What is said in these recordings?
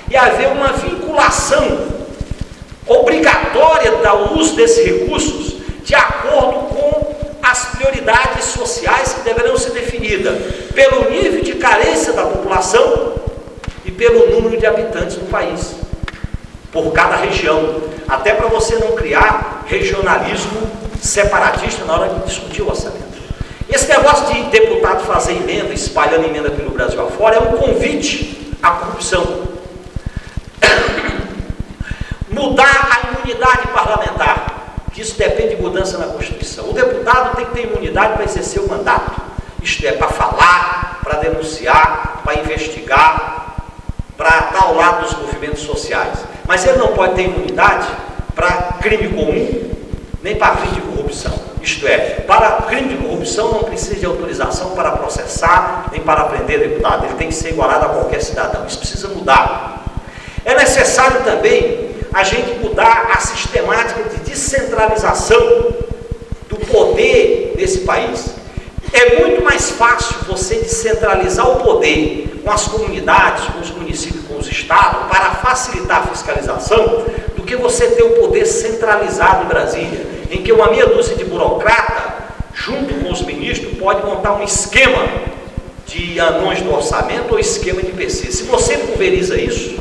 e haver uma vinculação obrigatória do uso desses recursos de acordo com as prioridades sociais que deverão ser definidas pelo nível de carência da população e pelo número de habitantes no país, por cada região, até para você não criar regionalismo separatista na hora de discutir o orçamento. Esse negócio de deputado fazer emenda, espalhando emenda pelo Brasil afora, é um convite à corrupção. Mudar a imunidade parlamentar, que isso depende de mudança na Constituição. O deputado tem que ter imunidade para exercer o mandato, isto é, para falar, para denunciar, para investigar, para estar ao lado dos movimentos sociais. Mas ele não pode ter imunidade para crime comum, nem para crime de corrupção. Isto é, para crime de corrupção não precisa de autorização para processar, nem para prender deputado. Ele tem que ser igualado a qualquer cidadão. Isso precisa mudar. É necessário também a gente mudar a sistemática de descentralização do poder nesse país. É muito mais fácil você descentralizar o poder com as comunidades, com os municípios, com os estados, para facilitar a fiscalização, do que você ter o poder centralizado em Brasília, em que uma meia dúzia de burocrata, junto com os ministros, pode montar um esquema de anões do orçamento ou esquema de PC. Se você pulveriza isso,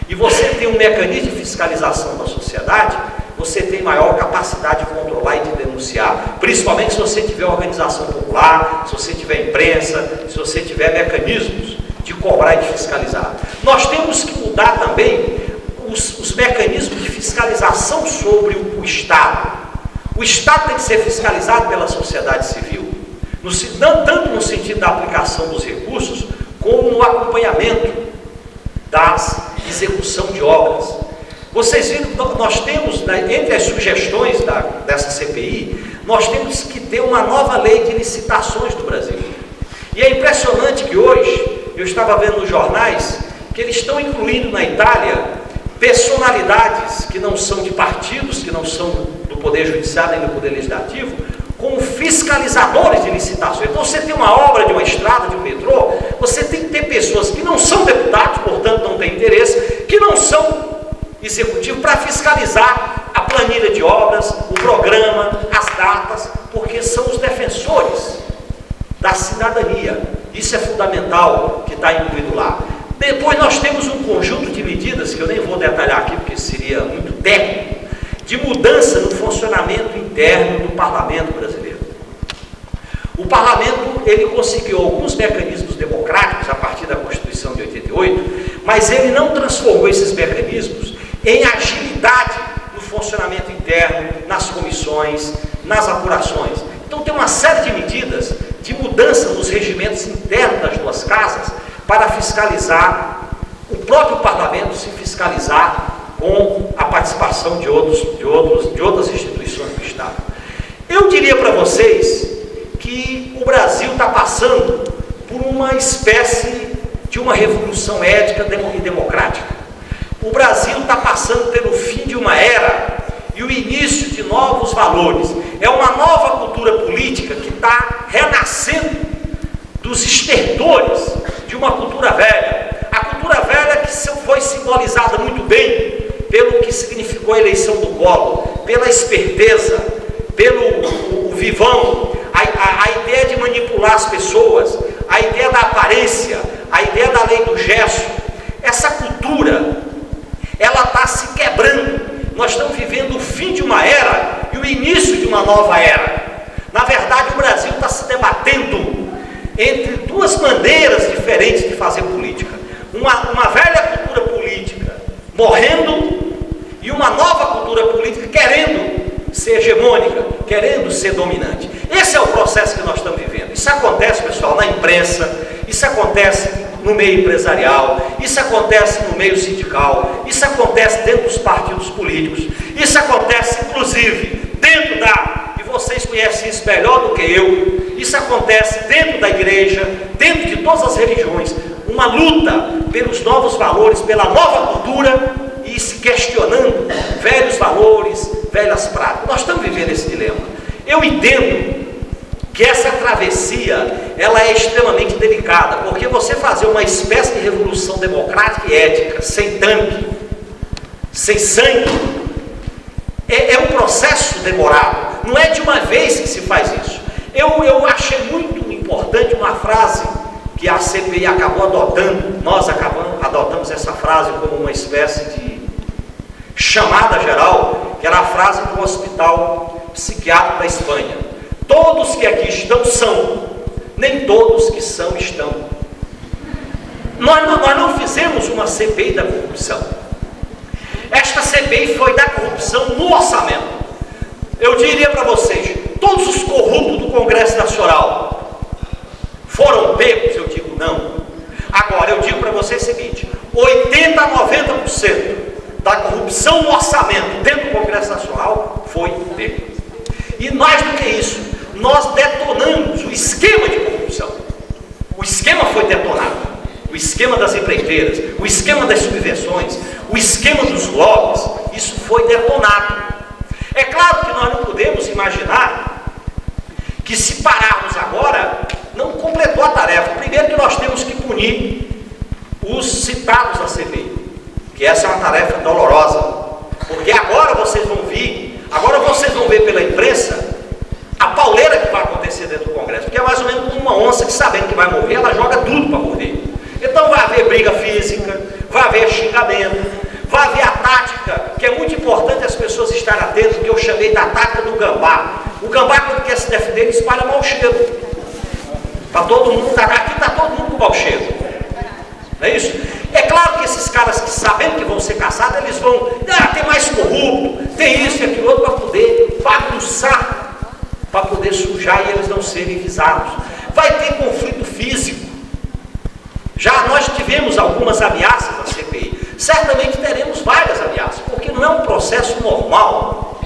e você tem um mecanismo de fiscalização da sociedade, você tem maior capacidade de controlar e de denunciar, principalmente se você tiver organização popular, se você tiver imprensa, se você tiver mecanismos de cobrar e de fiscalizar. Nós temos que mudar também os mecanismos de fiscalização sobre o Estado. O Estado tem que ser fiscalizado pela sociedade civil, tanto no sentido da aplicação dos recursos, como no acompanhamento da execução de obras. Vocês viram que nós temos, entre as sugestões dessa CPI, nós temos que ter uma nova lei de licitações do Brasil. E é impressionante que hoje, eu estava vendo nos jornais, que eles estão incluindo na Itália personalidades que não são de partidos, que não são do Poder Judiciário nem do Poder Legislativo, como fiscalizadores de licitações. Então você tem uma obra de uma estrada, de um metrô, você tem que ter pessoas que não são deputados, portanto não têm interesse, que não são executivos, para fiscalizar a planilha de obras, o programa, as datas, porque são os defensores da cidadania. Isso é fundamental, que está incluído lá. Depois nós temos um conjunto de medidas, que eu nem vou detalhar aqui, porque seria muito técnico, de mudança no funcionamento interno do parlamento brasileiro. O parlamento, ele conseguiu alguns mecanismos democráticos a partir da Constituição de 88, mas ele não transformou esses mecanismos em agilidade no funcionamento interno, nas comissões, nas apurações. Então tem uma série de medidas de mudança nos regimentos internos das duas casas para fiscalizar, o próprio parlamento se fiscalizar com a participação de outras instituições do Estado. Eu diria para vocês que o Brasil está passando por uma espécie de uma revolução ética e democrática. O Brasil está passando pelo fim de uma era e o início de novos valores. É uma nova cultura política que está renascendo dos estertores de uma cultura velha. A cultura velha que foi simbolizada muito bem pelo que significou a eleição do Collor, pela esperteza, pelo vivão, a ideia de manipular as pessoas, a ideia da aparência, a ideia da lei do gesto. Essa cultura, ela está se quebrando. Nós estamos vivendo o fim de uma era e o início de uma nova era. Na verdade, o Brasil está se debatendo entre duas maneiras diferentes de fazer política. Uma velha cultura política morrendo e uma nova cultura política querendo ser hegemônica, querendo ser dominante. Esse é o processo que nós estamos vivendo. Isso acontece, pessoal, na imprensa, isso acontece no meio empresarial, isso acontece no meio sindical, isso acontece dentro dos partidos políticos, isso acontece, inclusive, dentro e vocês conhecem isso melhor do que eu, isso acontece dentro da igreja, dentro de todas as religiões, uma luta pelos novos valores, pela nova cultura e se questionando velhos valores, velhas práticas. Nós estamos vivendo esse dilema. Eu entendo que essa travessia, ela é extremamente delicada, porque você fazer uma espécie de revolução democrática e ética, sem tanque, sem sangue, é um processo demorado, não é de uma vez que se faz isso. Eu achei muito importante uma frase que a CPI acabou adotando, nós adotamos essa frase como uma espécie de chamada geral, que era a frase do Hospital Psiquiátrico da Espanha: todos que aqui estão são, nem todos que são estão. Nós não fizemos uma CPI da corrupção. Esta CPI foi da corrupção no orçamento. Eu diria para vocês, todos os corruptos do Congresso Nacional foram pegos? Eu digo não. Agora, eu digo para vocês o seguinte: 80% a 90% da corrupção no orçamento dentro do Congresso Nacional foi pego. E mais do que isso, nós detonamos o esquema de corrupção. O esquema foi detonado. O esquema das empreiteiras, o esquema das subvenções, o esquema dos lobbies, isso foi detonado. É claro que nós não podemos imaginar que, se pararmos agora, não completou a tarefa. Primeiro que nós temos que punir os citados na CPI, que essa é uma tarefa dolorosa, porque agora vocês vão ver pela imprensa a pauleira que vai acontecer dentro do Congresso, porque é mais ou menos como uma onça que, sabendo que vai morrer, ela joga tudo para morrer. Então vai haver briga física, vai haver xingamento, vai haver a tática, que é muito importante as pessoas estarem atentas, que eu chamei da tática do gambá. O gambá, quando quer se defender, ele espalha mau cheiro. Para todo mundo, aqui está todo mundo com mau cheiro. Não é isso? É claro que esses caras que sabendo que vão ser caçados, eles vão, tem mais corrupto, tem isso e aquilo outro, para poder bagunçar, para poder sujar e eles não serem visados. Vai ter conflito físico. Já nós tivemos algumas ameaças na CPI, certamente teremos várias ameaças, porque não é um processo normal,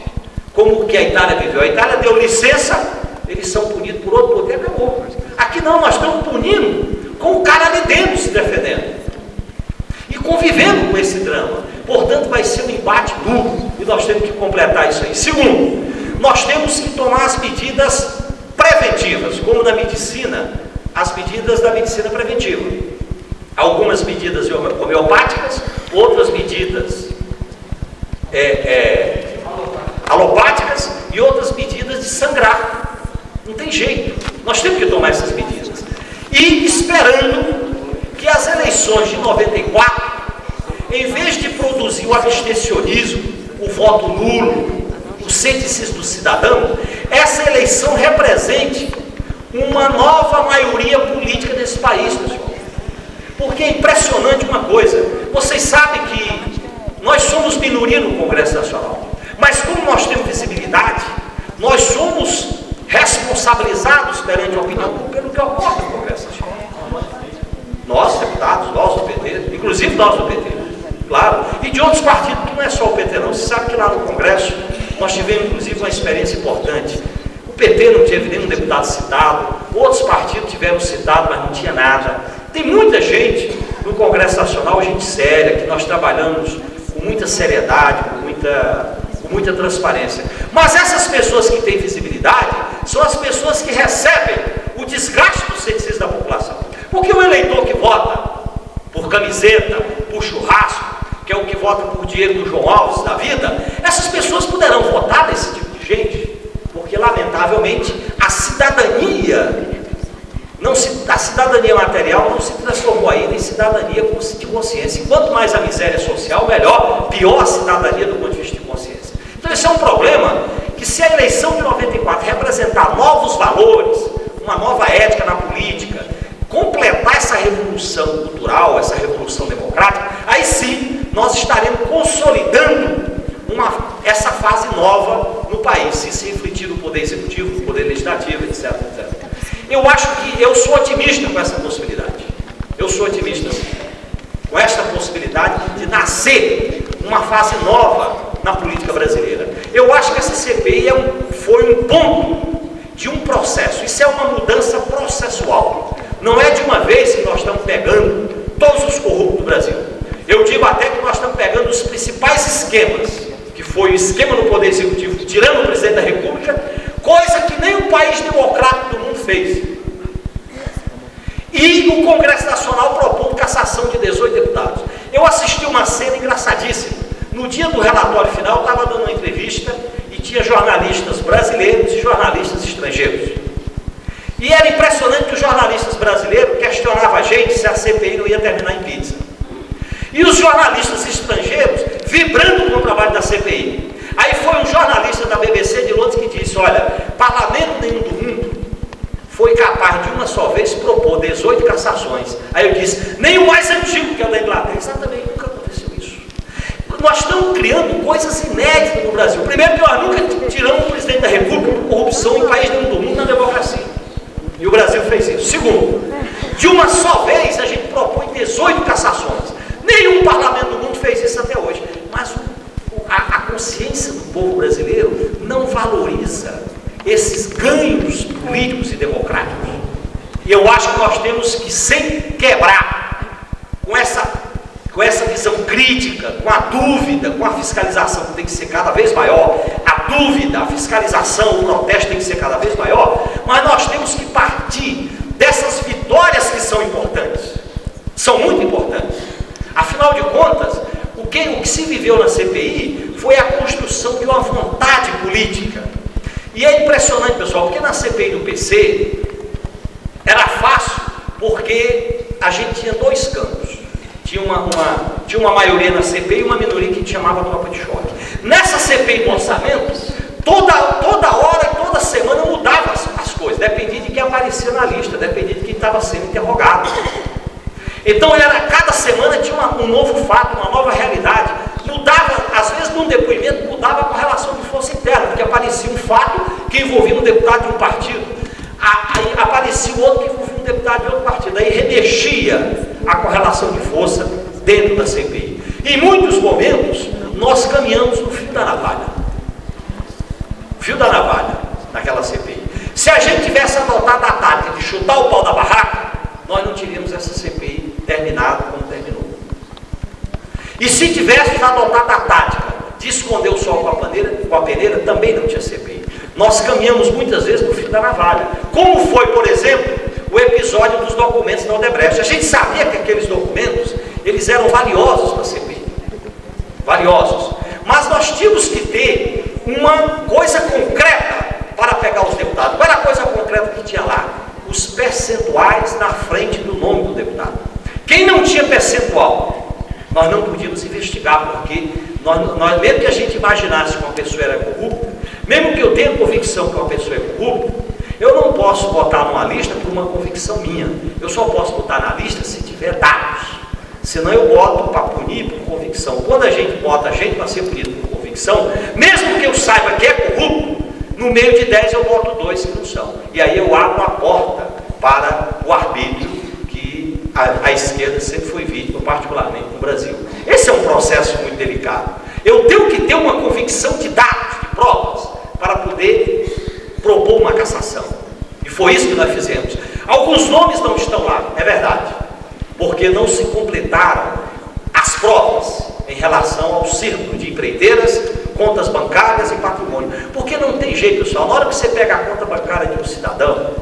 como o que a Itália viveu. A Itália deu licença, eles são punidos por outro poder, acabou. Aqui não, nós estamos punindo com o cara ali dentro se defendendo e convivendo com esse drama. Portanto, vai ser um embate duro e nós temos que completar isso aí. Segundo, nós temos que tomar as medidas preventivas, como na medicina, as medidas da medicina preventiva. Algumas medidas homeopáticas, outras medidas alopáticas e outras medidas de sangrar. Não tem jeito, nós temos que tomar essas medidas. E esperando que as eleições de 94, em vez de produzir o abstencionismo, o voto nulo, o ceticismo do cidadão, essa eleição represente uma nova maioria política desse país, pessoal. Porque é impressionante uma coisa, vocês sabem que nós somos minoria no Congresso Nacional, mas como nós temos visibilidade, nós somos responsabilizados perante a opinião pública pelo que ocorre no Congresso Nacional. Nós, deputados, nós do PT, inclusive nós do PT, claro, e de outros partidos, que não é só o PT não. Você sabe que lá no Congresso nós tivemos inclusive uma experiência importante. O PT não teve nenhum deputado citado, outros partidos tiveram citado, mas não tinha nada. Tem muita gente no Congresso Nacional, gente séria, que nós trabalhamos com muita seriedade, com muita transparência. Mas essas pessoas que têm visibilidade são as pessoas que recebem o desgaste do ceticismo da população. Porque o eleitor que vota por camiseta, por churrasco, que é o que vota por dinheiro do João Alves da vida, essas pessoas poderão votar nesse tipo de gente, porque lamentavelmente a cidadania material não se transformou ainda em cidadania de consciência. E quanto mais a miséria social, melhor, pior a cidadania do ponto de vista de consciência. Então esse é um problema que, se a eleição de 94 representar novos valores, uma nova ética na política, completar essa revolução cultural, essa revolução democrática, aí sim nós estaremos consolidando essa fase nova no país, se refletir no poder executivo, no poder legislativo, etc, etc. Eu sou otimista com essa possibilidade. Eu sou otimista com essa possibilidade de nascer uma fase nova na política brasileira. Eu acho que essa CPI foi um ponto de um processo. Isso é uma mudança processual. Não é de uma vez que nós estamos pegando todos os corruptos do Brasil. Eu digo até que nós estamos pegando os principais esquemas, que foi o esquema no Poder Executivo, tirando o Presidente da República, coisa que nem um país democrático do mundo fez. cassação de 18 deputados. Eu assisti uma cena engraçadíssima. No dia do relatório final, eu estava dando uma entrevista e tinha jornalistas brasileiros e jornalistas estrangeiros. E era impressionante que os jornalistas brasileiros questionavam a gente se a CPI não ia terminar em pizza. E os jornalistas estrangeiros vibrando com o trabalho da CPI. Aí foi um jornalista da BBC de Londres que disse: olha, parlamento nenhum do mundo foi capaz de uma só vez propor 18 cassações. Aí eu disse: nem o mais antigo, que é o da Inglaterra. Exatamente, nunca aconteceu isso. Nós estamos criando coisas inéditas no Brasil. Primeiro que nós nunca tiramos o presidente da República por corrupção em país nenhum do mundo na democracia. E o Brasil fez isso. Segundo, de uma só vez a gente propõe 18 cassações. Nenhum parlamento do mundo fez isso até hoje. Mas a consciência do povo brasileiro não valoriza esses ganhos políticos e democráticos. E eu acho que nós temos que, sem quebrar, com essa visão crítica, com a dúvida, com a fiscalização que tem que ser cada vez maior, a dúvida, a fiscalização, o protesto tem que ser cada vez maior, mas nós temos que partir dessas vitórias que são importantes, são muito importantes. Afinal de contas, o que se viveu na CPI foi a construção de uma vontade política. E é impressionante, pessoal, porque na CPI do PC era fácil, porque a gente tinha dois campos. Tinha uma maioria na CPI e uma minoria que a gente chamava tropa de choque. Nessa CPI do orçamento, toda hora e toda semana mudava as coisas, dependia de quem aparecia na lista, dependia de quem estava sendo interrogado. Então cada semana tinha um novo fato, uma nova realidade. Mudava, às vezes num depoimento, mudava com relação de força interna, porque aparecia um fato que envolvia um deputado de um partido, aí aparecia o outro que envolvia um deputado de outro partido, aí remexia a correlação de força dentro da CPI. Em muitos momentos, nós caminhamos no fio da navalha. Fio da navalha, naquela CPI. Se a gente tivesse adotado a tática de chutar o pau da barraca, nós não teríamos essa CPI terminada como terminou. E se tivéssemos adotado a tática de esconder o sol com a peneira, também não tinha CPI. Nós caminhamos muitas vezes no fio da navalha. Como foi, por exemplo, o episódio dos documentos da Odebrecht. A gente sabia que aqueles documentos, eles eram valiosos para a CPI. Valiosos. Mas nós tínhamos que ter uma coisa concreta para pegar os deputados. Qual era a coisa concreta que tinha lá? Os percentuais na frente do nome do deputado. Quem não tinha percentual, nós não podíamos investigar, porque nós, mesmo que a gente imaginasse que uma pessoa era corrupta, mesmo que eu tenha convicção que uma pessoa é corrupta, eu não posso botar numa lista por uma convicção minha. Eu só posso botar na lista se tiver dados. Senão eu boto para punir por convicção. Quando a gente bota gente para ser punido por convicção, mesmo que eu saiba que é corrupto, no meio de 10 eu boto 2 que não são. E aí eu abro a porta para o arbítrio que a esquerda sempre foi vítima, particularmente no Brasil. Esse é um processo muito delicado. Eu tenho que ter uma convicção de dados, de provas, para poder propor uma cassação. E foi isso que nós fizemos. Alguns nomes não estão lá, é verdade, porque não se completaram as provas em relação ao círculo de empreiteiras, contas bancárias e patrimônio. Porque não tem jeito, pessoal. Na hora que você pega a conta bancária de um cidadão,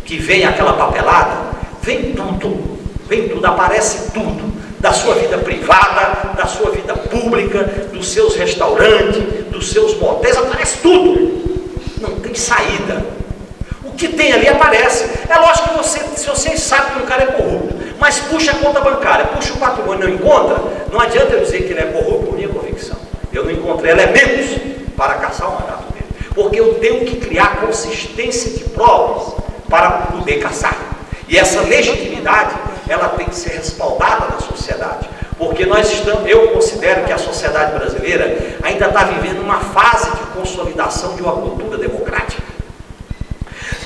que vem aquela papelada, vem tudo, aparece tudo, da sua vida privada, da sua vida pública, dos seus restaurantes, dos seus motéis, aparece tudo. Não tem saída. O que tem ali aparece. É lógico que se você sabe que um cara é corrupto, mas puxa a conta bancária, puxa o patrimônio, não encontra, não adianta eu dizer que ele é corrupto por minha convicção. Eu não encontrei elementos para caçar o mandato dele, porque eu tenho que criar consistência de provas para poder caçar. E essa legitimidade, ela tem que ser respaldada na sociedade, porque eu considero que a sociedade brasileira ainda está vivendo uma fase de consolidação de uma cultura democrática.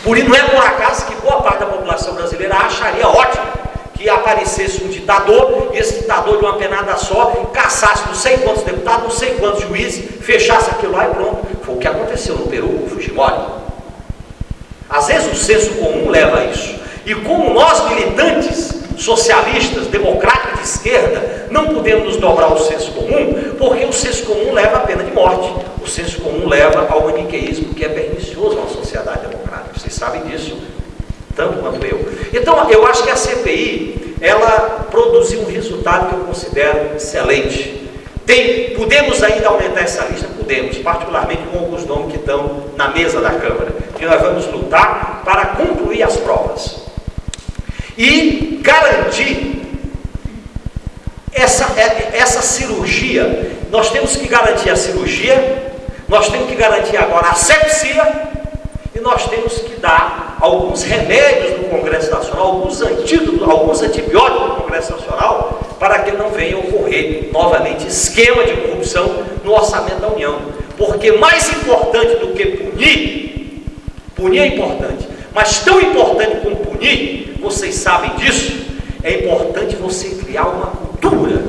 Não é por acaso que boa parte da população brasileira acharia ótimo que aparecesse um ditador, e esse ditador de uma penada só caçasse não sei quantos deputados, não sei quantos juízes, fechasse aquilo lá e pronto. Foi o que aconteceu no Peru com o Fujimori. Às vezes o senso comum leva a isso. E como nós, militantes socialistas, democráticos de esquerda, não podemos nos dobrar ao senso comum, porque o senso comum leva à pena de morte. O senso comum leva ao maniqueísmo, que é pernicioso a uma sociedade democrática. Vocês sabem disso tanto quanto eu. Então, eu acho que a CPI, ela produziu um resultado que eu considero excelente. Podemos ainda aumentar essa lista? Podemos, particularmente com alguns nomes que estão na mesa da Câmara, que nós vamos lutar para concluir as provas e garantir essa cirurgia. Nós temos que garantir a cirurgia, nós temos que garantir agora a asepsia, e nós temos que dar alguns remédios no Congresso Nacional, alguns antídotos, alguns antibióticos no Congresso Nacional, para que não venha ocorrer novamente esquema de corrupção no orçamento da União. Porque mais importante do que punir é importante, mas tão importante como punir, vocês sabem disso, é importante você criar uma cultura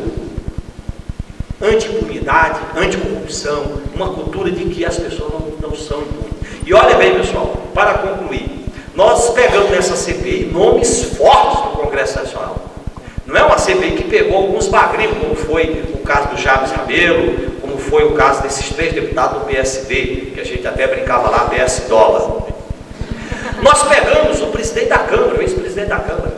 anti-impunidade, anticorrupção, uma cultura de que as pessoas não são impunes. E olha bem, pessoal, para concluir, nós pegamos nessa CPI nomes fortes do Congresso Nacional. Não é uma CPI que pegou alguns bagrinhos, como foi o caso do Jabes Rabelo, como foi o caso desses 3 deputados do PSD, que a gente até brincava lá, PS dólar. Nós pegamos o presidente da Câmara, o ex-presidente da Câmara,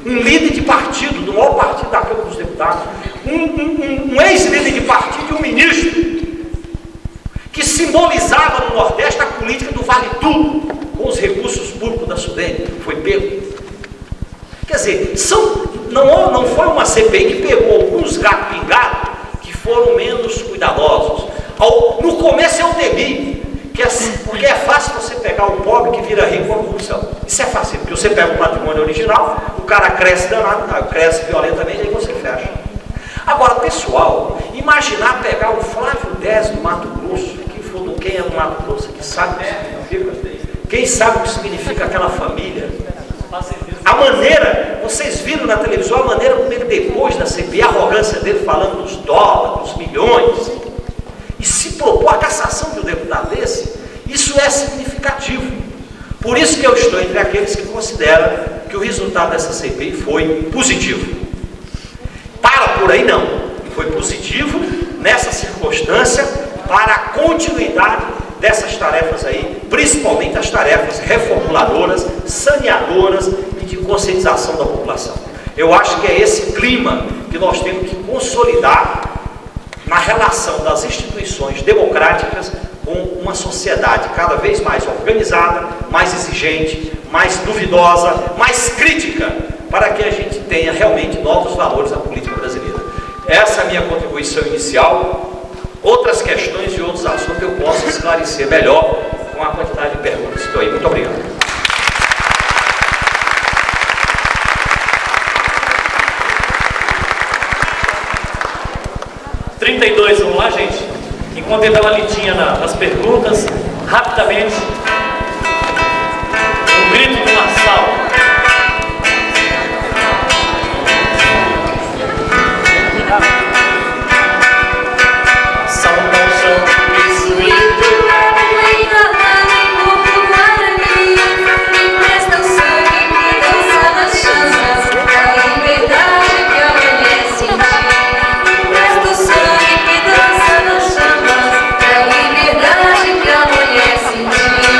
um líder de partido, do maior partido da Câmara dos Deputados, um ex-líder de partido e um ministro, que simbolizava no Nordeste a política do vale tudo, com os recursos públicos da Sudene, foi pego. Quer dizer, não foi uma CPI que pegou alguns gatos pingados que foram menos cuidadosos. No começo eu temi, porque é fácil você pegar o pobre que vira rico com a corrupção. Isso é fácil, porque você pega o patrimônio original, o cara cresce danado, cresce violentamente, aí você fecha. Agora, pessoal, imaginar pegar o Flávio Dez do Mato Grosso, quem é do Mato Grosso, que sabe o que significa, quem sabe o que significa aquela família, a maneira, vocês viram na televisão a maneira como ele, depois da CPI, a arrogância dele falando dos dólares, dos milhões, e se propor a cassação de um deputado desse, isso é significativo. Por isso que eu estou entre aqueles que consideram que o resultado dessa CPI foi positivo. Para por aí não, foi positivo nessa circunstância para a continuidade dessas tarefas aí, principalmente as tarefas reformuladoras, saneadoras e de conscientização da população. Eu acho que é esse clima que nós temos que consolidar na relação das instituições democráticas com uma sociedade cada vez mais organizada, mais exigente, mais duvidosa, mais crítica, para que a gente tenha realmente novos valores na política brasileira. Essa é a minha contribuição inicial. Outras questões e outros assuntos eu posso esclarecer melhor com a quantidade de perguntas que estou aí. Muito obrigado. Vamos lá, gente? Enquanto ele dá uma lidinha nas perguntas, rapidamente, um grito do Marçal. Sentir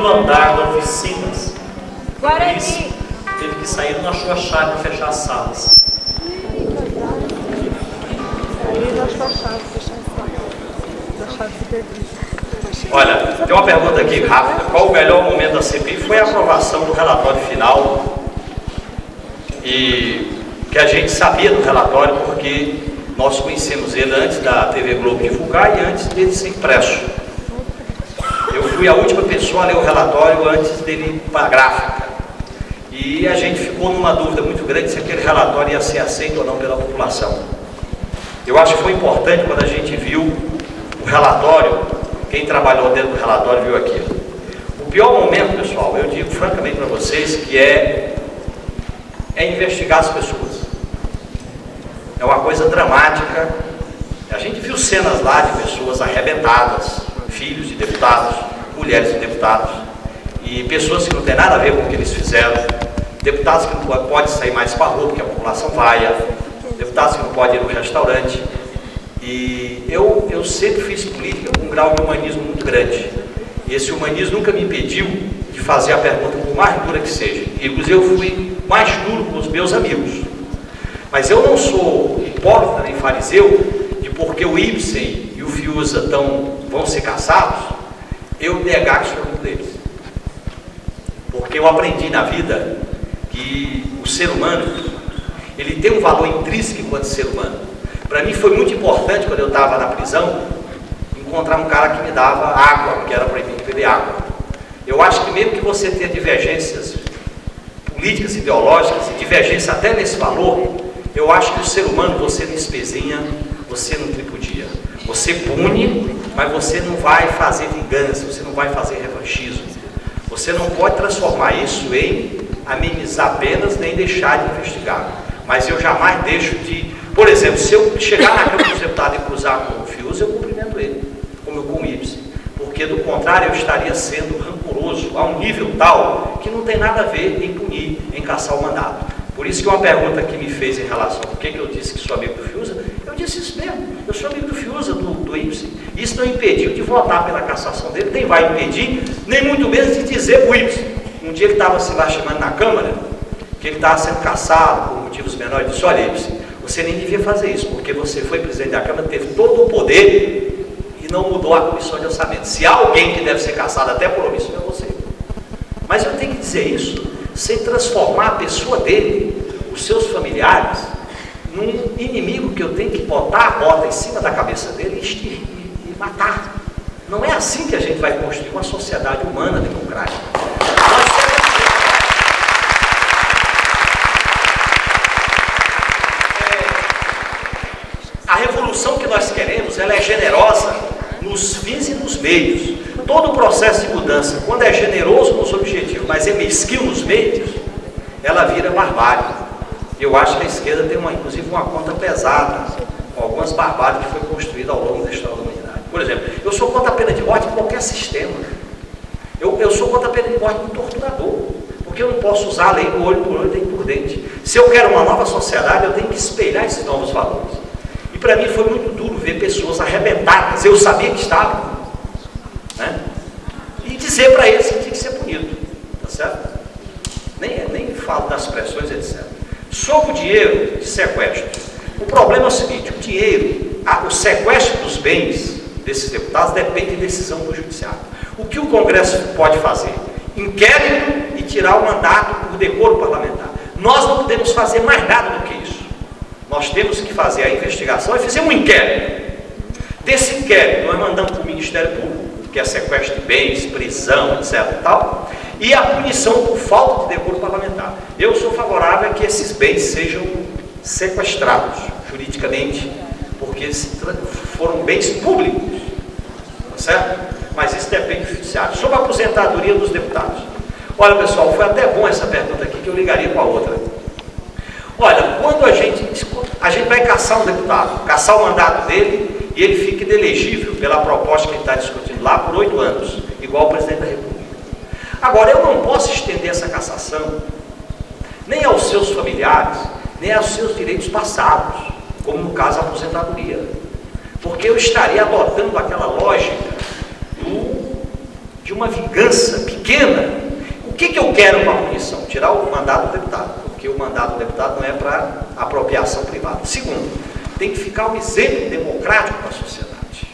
segundo andar da Oficinas. Guarani. Isso, teve que sair, não achou a chave para fechar as salas. Olha, tem uma pergunta aqui rápida. Qual o melhor momento da CPI? Foi a aprovação do relatório final, e que a gente sabia do relatório porque nós conhecemos ele antes da TV Globo divulgar e antes dele ser impresso. Eu fui a última pessoa a ler o relatório antes dele ir para a gráfica, e a gente ficou numa dúvida muito grande se aquele relatório ia ser aceito ou não pela população. Eu acho que foi importante quando a gente viu o relatório. Quem trabalhou dentro do relatório viu aquilo. O pior momento, pessoal, eu digo francamente para vocês, que é investigar as pessoas. É uma coisa dramática. A gente viu cenas lá de pessoas arrebentadas, filhos de deputados, mulheres de deputados, e pessoas que não têm nada a ver com o que eles fizeram, deputados que não podem sair mais para a rua porque a população vai, deputados que não podem ir no restaurante. E eu sempre fiz política com um grau de humanismo muito grande. E esse humanismo nunca me impediu de fazer a pergunta por mais dura que seja. Inclusive eu fui mais duro com os meus amigos. Mas eu não sou hipócrita nem fariseu de porque o Ibsen e o Fiuza vão ser caçados, eu negar que sou amigo deles. Porque eu aprendi na vida que o ser humano, ele tem um valor intrínseco enquanto ser humano. Para mim foi muito importante, quando eu estava na prisão, encontrar um cara que me dava água, porque era proibido beber água. Eu acho que mesmo que você tenha divergências políticas, ideológicas, e divergência até nesse valor, eu acho que o ser humano, você não espezinha, você não tripudia. Você pune, mas você não vai fazer vingança, você não vai fazer revanchismo. Você não pode transformar isso em amenizar penas, nem deixar de investigar. Mas eu jamais deixo de... Por exemplo, se eu chegar na Câmara dos Deputados e cruzar com o Fiuza, eu cumprimento ele, como eu com o Ibsen. Porque, do contrário, eu estaria sendo rancoroso a um nível tal que não tem nada a ver em punir, em caçar o mandato. Por isso que uma pergunta que me fez em relação a por que eu disse que sou amigo do Fiuza, eu disse isso mesmo. Eu sou amigo do Fiuza, do Ibsen. Isso não impediu de votar pela cassação dele, nem vai impedir, nem muito menos de dizer para o Ibsen. Um dia ele estava se lastimando na Câmara, que ele estava sendo caçado por motivos menores, eu disse: olha, Ibsen, você nem devia fazer isso, porque você foi presidente da Câmara, teve todo o poder e não mudou a comissão de orçamento. Se há alguém que deve ser caçado até por omissão, é você. Mas eu tenho que dizer isso sem transformar a pessoa dele, os seus familiares, num inimigo que eu tenho que botar a bota em cima da cabeça dele e matar. Não é assim que a gente vai construir uma sociedade humana democrática. A revolução que nós queremos, ela é generosa nos fins e nos meios. Todo o processo de mudança, quando é generoso nos objetivos, mas é mesquinho nos meios, ela vira barbárie. Eu acho que a esquerda tem, inclusive, uma conta pesada com algumas barbáries que foi construída ao longo da história da humanidade. Por exemplo, eu sou contra a pena de morte em qualquer sistema. Eu sou contra a pena de morte do torturador, porque eu não posso usar a lei do olho por olho, dente por dente. Se eu quero uma nova sociedade, eu tenho que espelhar esses novos valores. E para mim foi muito duro ver pessoas arrebentadas, eu sabia que estavam, né? E dizer para eles que tinha que ser punido, tá certo? Nem falo das pressões, etc. Sobre o dinheiro de sequestro, o problema é o seguinte: o dinheiro, o sequestro dos bens desses deputados depende de decisão do judiciário. O que o Congresso pode fazer? Inquérito e tirar o mandato por decoro parlamentar. Nós não podemos fazer mais nada do que isso. Nós temos que fazer a investigação e fazer um inquérito. Desse inquérito, nós mandamos para o Ministério Público, que é sequestro de bens, prisão, etc. e tal, e a punição por falta de decoro parlamentar. Eu sou favorável a que esses bens sejam sequestrados juridicamente, porque foram bens públicos, tá certo? Mas isso depende do judiciário. Sobre a aposentadoria dos deputados. Olha, pessoal, foi até bom essa pergunta aqui, que eu ligaria com a outra. Olha, quando a gente vai caçar um deputado, caçar o mandato dele, e ele fica inelegível pela proposta que ele está discutindo lá por 8 anos, igual o presidente da República. Agora, eu não posso estender essa cassação nem aos seus familiares, nem aos seus direitos passados, como no caso a aposentadoria, porque eu estaria adotando aquela lógica de de uma vingança pequena. O que eu quero com a punição? Tirar o mandato do deputado, porque o mandato do deputado não é para apropriação privada. Segundo, tem que ficar um exemplo democrático para a sociedade.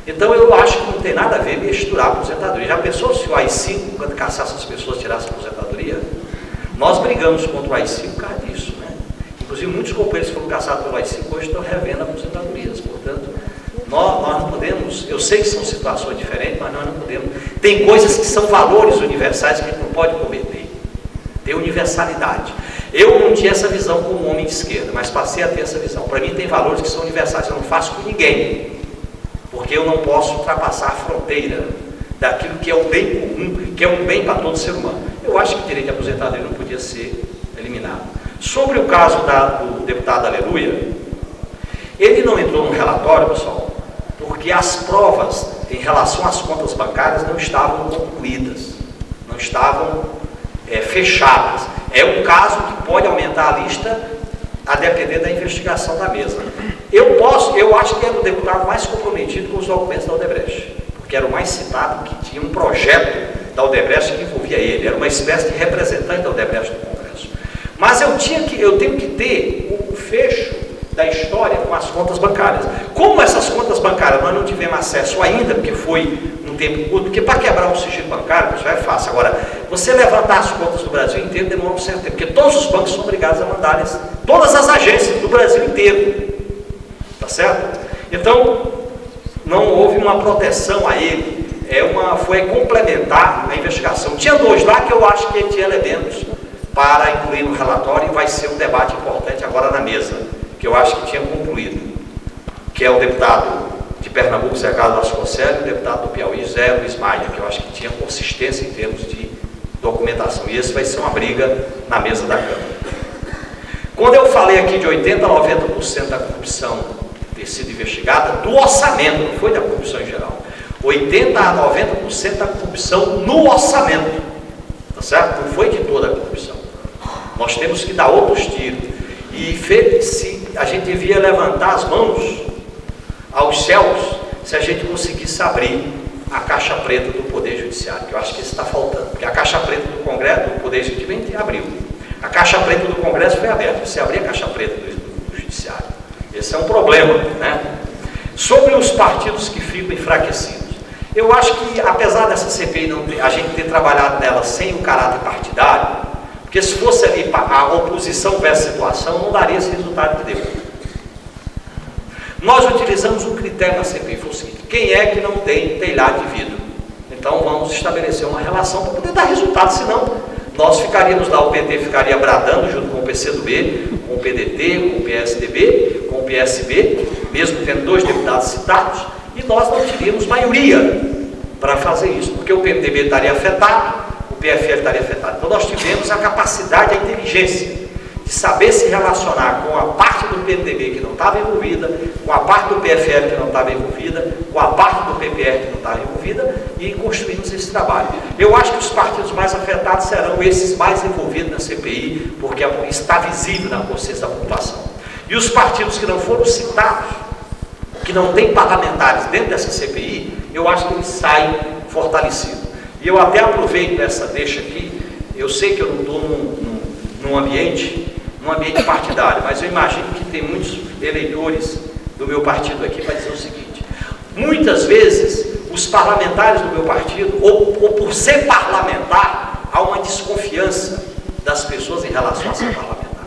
Então eu acho que não tem nada a ver misturar a aposentadoria. Já pensou se o AI-5, quando caçasse as pessoas, tirasse a aposentadoria? Nós brigamos contra o AI-5 por causa disso, né? Inclusive muitos companheiros que foram caçados pelo AI-5 hoje estão revendo aposentadorias. Portanto, nós não podemos, eu sei que são situações diferentes, mas nós não podemos. Tem coisas que são valores universais que a gente não pode cometer. Tem universalidade. Eu não tinha essa visão como homem de esquerda, mas passei a ter essa visão. Para mim tem valores que são universais, eu não faço com ninguém, porque eu não posso ultrapassar a fronteira daquilo que é o bem comum, que é um bem para todo ser humano. Eu acho que o direito de aposentadoria não podia ser eliminado. Sobre o caso do deputado Aleluia, ele não entrou no relatório, pessoal, porque as provas em relação às contas bancárias não estavam concluídas, não estavam fechadas. É um caso que pode aumentar a lista a depender da investigação da mesa. Eu acho que era o deputado mais comprometido com os documentos da Odebrecht, porque era o mais citado, que tinha um projeto da Odebrecht que envolvia ele, era uma espécie de representante da Odebrecht no Congresso. Mas eu tenho que ter o fecho da história com as contas bancárias. Como essas contas bancárias nós não tivemos acesso ainda, porque foi num tempo curto, porque para quebrar um sigilo bancário, isso é fácil. Agora, você levantar as contas do Brasil inteiro demora um certo tempo, porque todos os bancos são obrigados a mandarem, todas as agências do Brasil inteiro. Tá certo? Então, não houve uma proteção a ele, foi complementar a investigação. Tinha dois lá que eu acho que ele tinha elementos para incluir no relatório, e vai ser um debate importante agora na mesa, que eu acho que tinha concluído, que é o deputado de Pernambuco, Zé Carlos Vasconcelos, e o deputado do Piauí, Zé Luiz Maia, que eu acho que tinha consistência em termos de documentação, e esse vai ser uma briga na mesa da Câmara. Quando eu falei aqui de 80% a 90% da corrupção ter sido investigada, do orçamento, não foi da corrupção em geral, 80% a 90% da corrupção no orçamento, tá certo? Não foi de toda a corrupção. Nós temos que dar outros tiros, e se a gente devia levantar as mãos aos céus se a gente conseguisse abrir a caixa preta do Poder Judiciário, que eu acho que isso está faltando, porque a caixa preta do Congresso, do Poder Executivo, abriu. A caixa preta do Congresso foi aberta, você abrir a caixa preta do Judiciário. Esse é um problema, né? Sobre os partidos que ficam enfraquecidos, eu acho que, apesar dessa CPI a gente ter trabalhado nela sem o caráter partidário, porque se fosse ali a oposição versus situação, não daria esse resultado que deu. Nós utilizamos um critério na CPI, foi o seguinte: quem é que não tem telhado de vidro? Então vamos estabelecer uma relação para poder dar resultado, senão nós ficaríamos lá, o PT ficaria bradando junto com o PCdoB, com o PDT, com o PSDB, com o PSB, mesmo tendo dois deputados citados, e nós não teríamos maioria para fazer isso, porque o PMDB estaria afetado, o PFL estaria afetado. Então nós tivemos a capacidade, a inteligência de saber se relacionar com a parte do PMDB que não estava envolvida, com a parte do PFL que não estava envolvida, com a parte do PPR que não estava envolvida, e construímos esse trabalho. Eu acho que os partidos mais afetados serão esses mais envolvidos na CPI, porque está visível na consciência da população. E os partidos que não foram citados, que não têm parlamentares dentro dessa CPI, eu acho que eles saem fortalecidos. E eu até aproveito essa deixa aqui, eu sei que eu não estou num ambiente partidário, mas eu imagino que tem muitos eleitores do meu partido aqui para dizer o seguinte: muitas vezes os parlamentares do meu partido, ou por ser parlamentar, há uma desconfiança das pessoas em relação a ser parlamentar.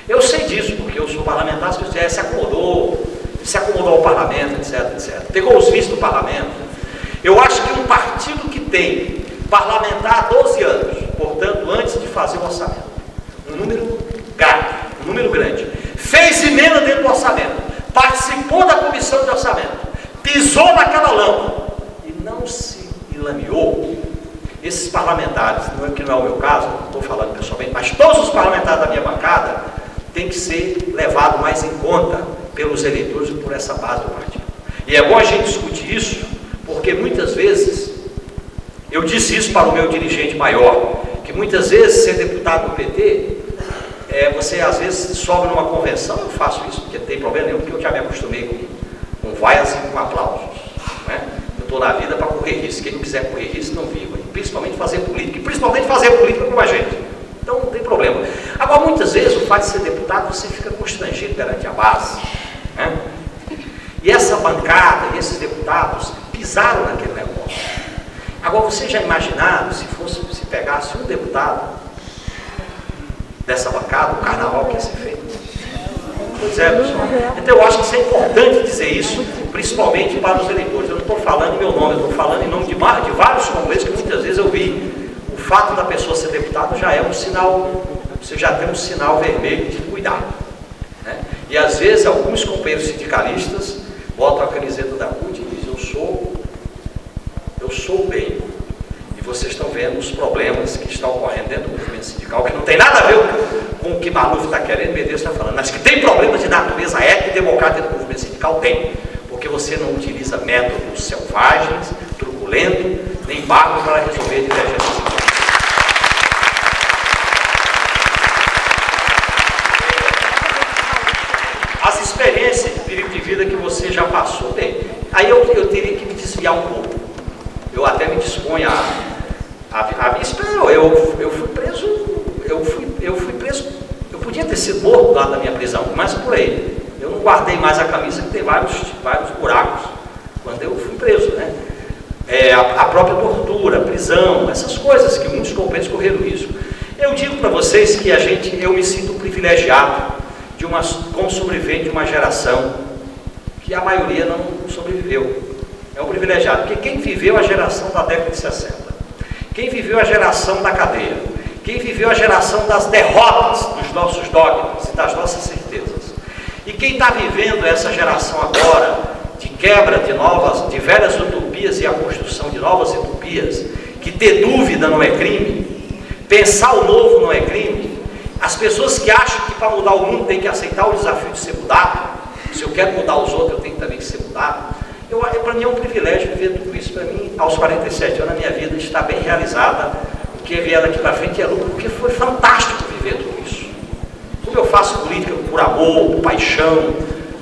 Eu sei disso, porque eu sou parlamentar, as pessoas se acomodou ao parlamento, etc, etc. Pegou os vícios do parlamento. Eu acho que um partido que tem parlamentar há 12 anos, portanto, antes de fazer o orçamento, um número grande, fez emenda dentro do orçamento, participou da comissão de orçamento, pisou naquela lama e não se lameou. Esses parlamentares, que não é o meu caso, não estou falando pessoalmente, mas todos os parlamentares da minha bancada têm que ser levados mais em conta pelos eleitores e por essa base do partido. E é bom a gente discutir isso, porque muitas vezes, eu disse isso para o meu dirigente maior, que muitas vezes ser deputado do PT, você às vezes sobe numa convenção, eu faço isso, porque não tem problema nenhum, porque eu já me acostumei com vaias e com aplausos, né? estou na vida para correr risco. Quem não quiser correr risco, não viva. E principalmente fazer política. E principalmente fazer política com a gente. Então não tem problema. Agora, muitas vezes, o fato de ser deputado, você fica constrangido perante a base, né? E essa bancada, e esses deputados pisaram naquele negócio. Agora, vocês já imaginaram se pegasse um deputado dessa bancada, o carnaval que ia ser feito? Pois é, pessoal. Então eu acho que isso é importante dizer isso, principalmente para os eleitores. Eu não estou falando em meu nome, eu estou falando em nome de vários congressos que muitas vezes eu vi. O fato da pessoa ser deputada já é um sinal, você já tem um sinal vermelho de cuidado, né? E às vezes alguns companheiros sindicalistas botam a camiseta da CUT e dizem, eu sou o bem. E vocês estão vendo os problemas que estão ocorrendo dentro do movimento sindical, que não tem nada a ver com o que Maluf está querendo, Medeiros está falando, mas que tem problemas de natureza ética e democrática dentro do movimento sindical, tem. Porque você não utiliza métodos selvagens, truculentos, nem bárbaros para resolver divergências sindicais. As experiências de vida que você já passou, bem, aí eu teria que me desviar um pouco. Eu até me disponho a me esperar. Eu fui preso, eu podia ter sido morto lá da minha prisão, mas por aí. Eu não guardei mais a camisa, que tem vários buracos quando eu fui preso, né? A própria tortura, a prisão, essas coisas que muitos companheiros correram risco. Eu digo para vocês que eu me sinto privilegiado como sobrevivente de uma geração que a maioria não sobreviveu. É um privilegiado, porque quem viveu a geração da década de 60, quem viveu a geração da cadeia, quem viveu a geração das derrotas dos nossos dogmas e das nossas certezas, e quem está vivendo essa geração agora de quebra de velhas utopias e a construção de novas utopias, que ter dúvida não é crime, pensar o novo não é crime. As pessoas que acham que para mudar o mundo tem que aceitar o desafio de ser mudado, se eu quero mudar os outros eu tenho também que ser mudado. Para mim é um privilégio viver tudo isso. Para mim, aos 47 anos, a minha vida está bem realizada. O que vier daqui para frente é lucro, porque foi fantástico viver tudo isso. Como eu faço política por amor, por paixão,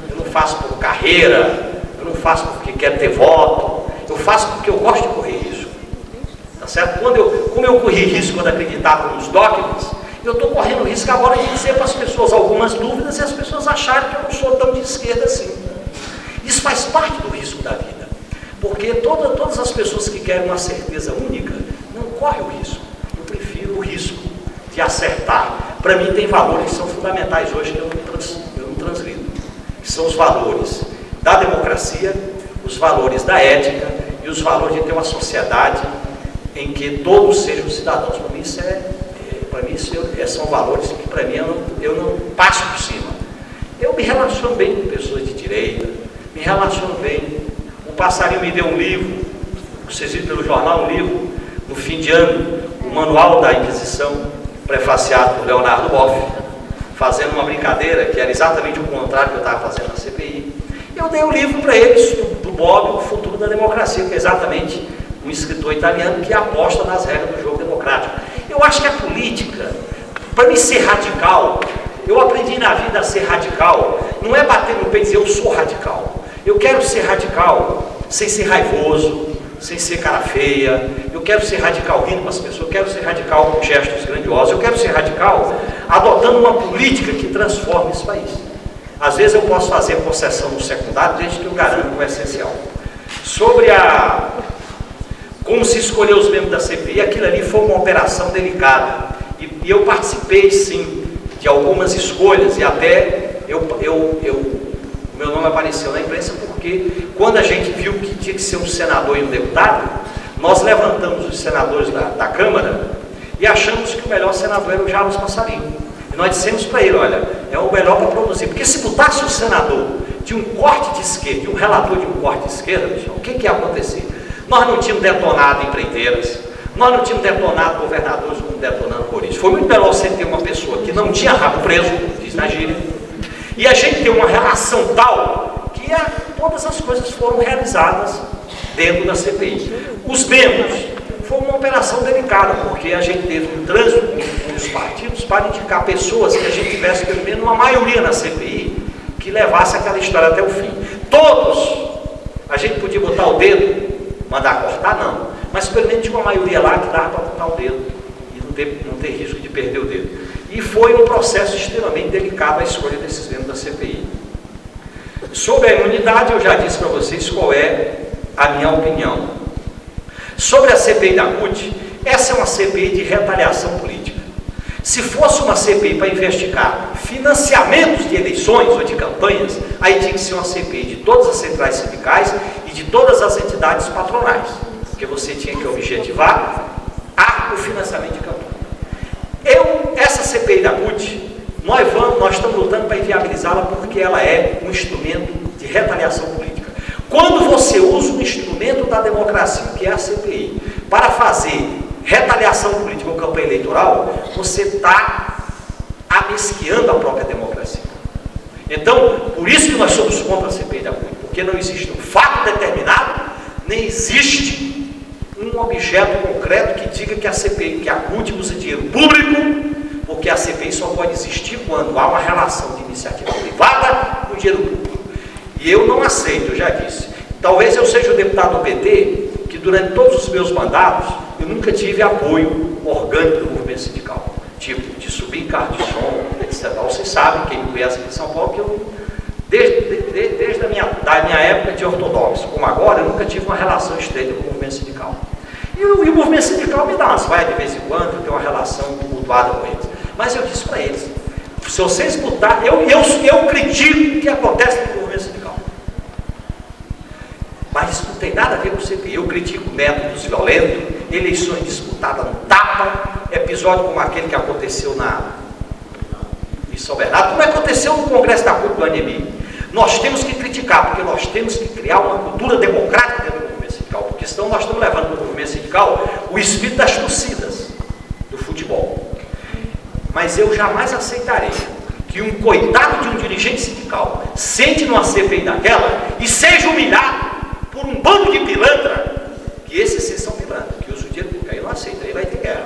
eu não faço por carreira, eu não faço porque quero ter voto, eu faço porque eu gosto de correr risco. Tá certo? Como eu corri risco quando acreditava nos dogmas, eu estou correndo risco agora de dizer para as pessoas algumas dúvidas e as pessoas acharem que eu não sou tão de esquerda assim. Isso faz parte do risco da vida, porque todas as pessoas que querem uma certeza única não correm o risco. Eu prefiro o risco de acertar. Para mim tem valores que são fundamentais hoje que eu não transgrido, que são os valores da democracia, os valores da ética e os valores de ter uma sociedade em que todos sejam cidadãos. Para mim são valores que para mim eu não passo por cima. Eu me relaciono bem com pessoas de direita, me relaciono bem. Um passarinho me deu um livro, vocês viram pelo jornal, um livro, no fim de ano, o Manual da Inquisição, prefaciado por Leonardo Boff, fazendo uma brincadeira, que era exatamente o contrário que eu estava fazendo na CPI. Eu dei o livro para eles, do Bob, O Futuro da Democracia, que é exatamente um escritor italiano que aposta nas regras do jogo democrático. Eu acho que a política, para mim ser radical, eu aprendi na vida a ser radical, não é bater no peito e dizer eu sou radical. Eu quero ser radical sem ser raivoso, sem ser cara feia. Eu quero ser radical rindo com as pessoas, eu quero ser radical com gestos grandiosos, eu quero ser radical adotando uma política que transforme esse país. Às vezes eu posso fazer concessão no secundário, desde que eu garanto o essencial. Sobre como se escolher os membros da CPI, aquilo ali foi uma operação delicada. E eu participei, sim, de algumas escolhas, e até o meu nome apareceu na imprensa, porque quando a gente viu que tinha que ser um senador e um deputado, nós levantamos os senadores da Câmara e achamos que o melhor senador era o Jarbas Passarinho. E nós dissemos para ele, olha, é o melhor para produzir, porque se botasse um senador de um corte de esquerda, de um relator de um corte de esquerda, pessoal, o que ia acontecer? Nós não tínhamos detonado empreiteiras, nós não tínhamos detonado governadores como detonando Corinthians. Foi muito melhor você ter uma pessoa que não tinha rabo preso, diz na gíria, e a gente ter uma relação tal que todas as coisas foram realizadas dentro da CPI. Os membros, foi uma operação delicada, porque a gente teve um trânsito com os partidos para indicar pessoas que a gente tivesse pelo menos uma maioria na CPI que levasse aquela história até o fim. Todos, a gente podia botar o dedo mandar cortar, não. Mas pelo menos tinha uma maioria lá que dava para apontar o dedo e não ter risco de perder o dedo. E foi um processo extremamente delicado a escolha desses membros da CPI. Sobre a imunidade, eu já disse para vocês qual é a minha opinião. Sobre a CPI da CUT, essa é uma CPI de retaliação política. Se fosse uma CPI para investigar financiamentos de eleições ou de campanhas, aí tinha que ser uma CPI de todas as centrais sindicais e de todas as entidades patronais, porque você tinha que objetivar o financiamento de campanha. Essa CPI da CUT, nós estamos lutando para inviabilizá-la porque ela é um instrumento de retaliação política. Quando você usa um instrumento da democracia, que é a CPI, para fazer retaliação política ou campanha eleitoral, você está amesqueando a própria democracia. Então, por isso que nós somos contra a CPI da CUT, porque não existe um fato determinado, nem existe um objeto concreto que diga que a CPI, que a CUT usa dinheiro público, porque a CPI só pode existir quando há uma relação de iniciativa privada com dinheiro público. E eu não aceito, eu já disse. Talvez eu seja o deputado do PT que durante todos os meus mandatos eu nunca tive apoio orgânico do movimento sindical, tipo de subir em carro de som, etc. Vocês sabem, quem me conhece aqui em São Paulo, que eu, desde a minha época de ortodoxo, como agora, eu nunca tive uma relação estreita com o movimento sindical. E o movimento sindical me dá umas vaias de vez em quando, eu tenho uma relação tumultuada com eles. Mas eu disse para eles, se vocês botarem, eu critico o que acontece no movimento sindical. Mas isso não tem nada a ver com o CPI. Eu critico métodos violentos, eleições disputadas no tapa, episódio como aquele que aconteceu em São Bernardo, como aconteceu no Congresso da CUT do ANEMI. Nós temos que criticar, porque nós temos que criar uma cultura democrática dentro do movimento sindical, porque senão nós estamos levando para o movimento sindical o espírito das torcidas do futebol. Mas eu jamais aceitarei que um coitado de um dirigente sindical sente numa CPI daquela e seja humilhado por um bando de pilantra, que esses são pilantras, que usam o dinheiro público. Aí eu não aceito, aí vai ter guerra.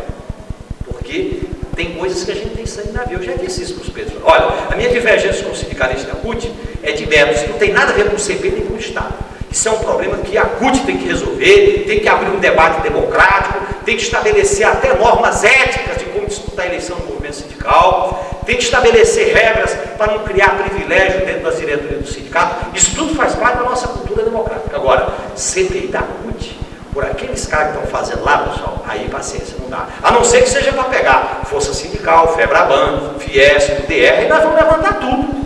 Porque tem coisas que a gente tem sangue na veia. Eu já disse isso para os Pedros. Olha, a minha divergência com o sindicalista da CUT é de métodos, não tem nada a ver com o CP nem com o Estado. Isso é um problema que a CUT tem que resolver, tem que abrir um debate democrático, tem que estabelecer até normas éticas de como disputar a eleição no movimento sindical, tem que estabelecer regras para não criar privilégio dentro das diretorias do sindicato. Isso tudo faz parte da nossa cultura democrática. Agora, CPI da CUT, por aqueles caras que estão fazendo lá, pessoal, aí paciência, não dá. A não ser que seja para pegar Força Sindical, FEBRABAN, FIES, UDR, e nós vamos levantar tudo.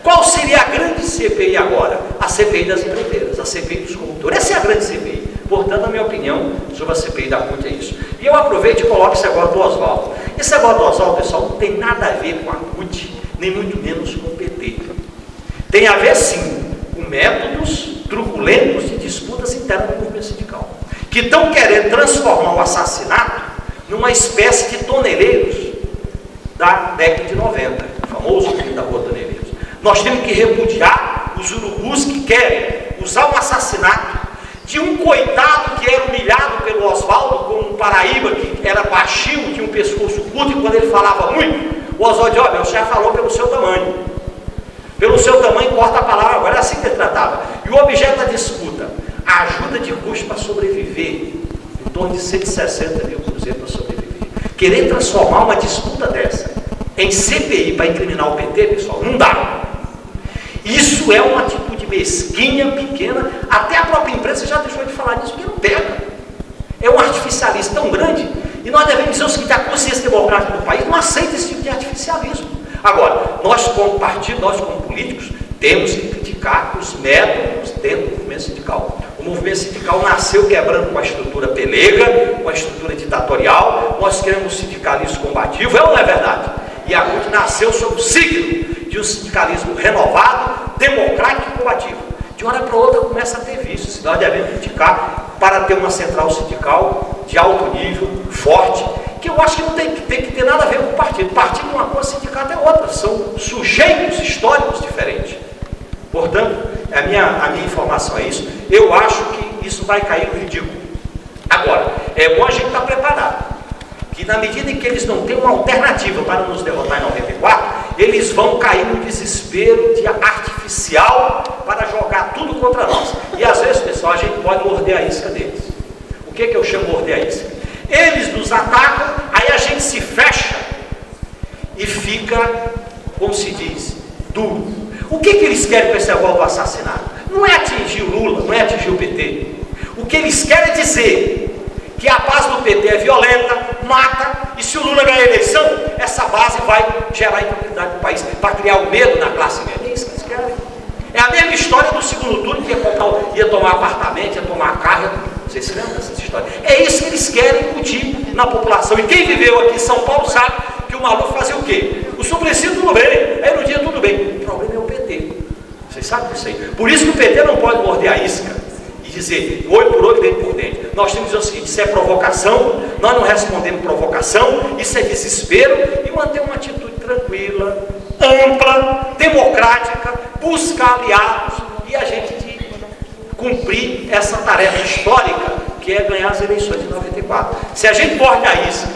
Qual seria a grande CPI agora? A CPI das empreiteiras, a CPI dos condutores. Essa é a grande CPI. Portanto, a minha opinião sobre a CPI da CUT é isso. E eu aproveito e coloco esse negócio do Oswaldo. Esse negócio do Oswaldo, pessoal, não tem nada a ver com a CUT, nem muito menos com o PT. Tem a ver, sim, com métodos truculentos de disputas internas do movimento sindical, que estão querendo transformar o assassinato numa espécie de toneleiros da década de 90, o famoso crime da Rua Toneleiros. Nós temos que repudiar os urubus que querem usar o assassinato de um coitado que era humilhado pelo Oswaldo, como um paraíba que era baixinho, tinha um pescoço curto, e quando ele falava muito, o Oswaldo disse: ó, você já falou pelo seu tamanho. Pelo seu tamanho, corta a palavra. Agora é assim que ele tratava. E o objeto da disputa, a ajuda de custo para sobreviver, em torno de 160 mil cruzeiros para sobreviver. Querer transformar uma disputa dessa em CPI para incriminar o PT, pessoal, não dá. Isso é uma atitude mesquinha, pequena. Até a própria imprensa já deixou de falar disso, porque não pega. É um artificialismo tão grande. E nós devemos dizer o seguinte: a consciência democrática do país não aceita esse tipo de artificialismo. Agora, nós como partido, nós como políticos, temos que criticar os métodos dentro do movimento sindical. O movimento sindical nasceu quebrando com a estrutura pelega, com a estrutura ditatorial. Nós queremos um sindicalismo combativo, é ou não é verdade? E a CUT nasceu sob o signo de um sindicalismo renovado, democrático e combativo. De uma hora para outra começa a ter vícios. Nós devemos criticar para ter uma central sindical de alto nível, forte, que eu acho que não tem que ter nada a ver com o partido. Partido é uma coisa, sindicato é outra. São sujeitos históricos diferentes. Portanto, a minha informação é isso. Eu acho que isso vai cair no ridículo. Agora, é bom a gente estar preparado. Que na medida em que eles não têm uma alternativa para nos derrotar em 94, eles vão cair no desespero de artificialidade artificial para jogar tudo contra nós. E às vezes, pessoal, a gente pode morder a isca deles. O que eu chamo de morder a isca? Eles nos atacam, aí a gente se fecha e fica, como se diz, duro. O que eles querem com esse negócio do assassinato? Não é atingir o Lula, não é atingir o PT. O que eles querem é dizer que a base do PT é violenta, mata, e se o Lula ganhar a eleição, essa base vai gerar instabilidade no país, para criar o medo na classe média. É isso que eles querem. É a mesma história do segundo turno, que ia tomar apartamento, ia tomar carro. Vocês se lembram dessa história? É isso que eles querem incutir na população. E quem viveu aqui em São Paulo sabe que o maluco fazia o quê? O Suplicy tudo bem, aí no dia tudo bem. O problema é o PT. Vocês sabem disso aí. Por isso que o PT não pode morder a isca e dizer olho por olho, dente por dente. Nós temos que dizer o seguinte: isso é provocação, nós não respondemos provocação, isso é desespero, e manter uma atitude tranquila, ampla, democrática, buscar aliados e a gente cumprir essa tarefa histórica que é ganhar as eleições de 94. Se a gente morde a isca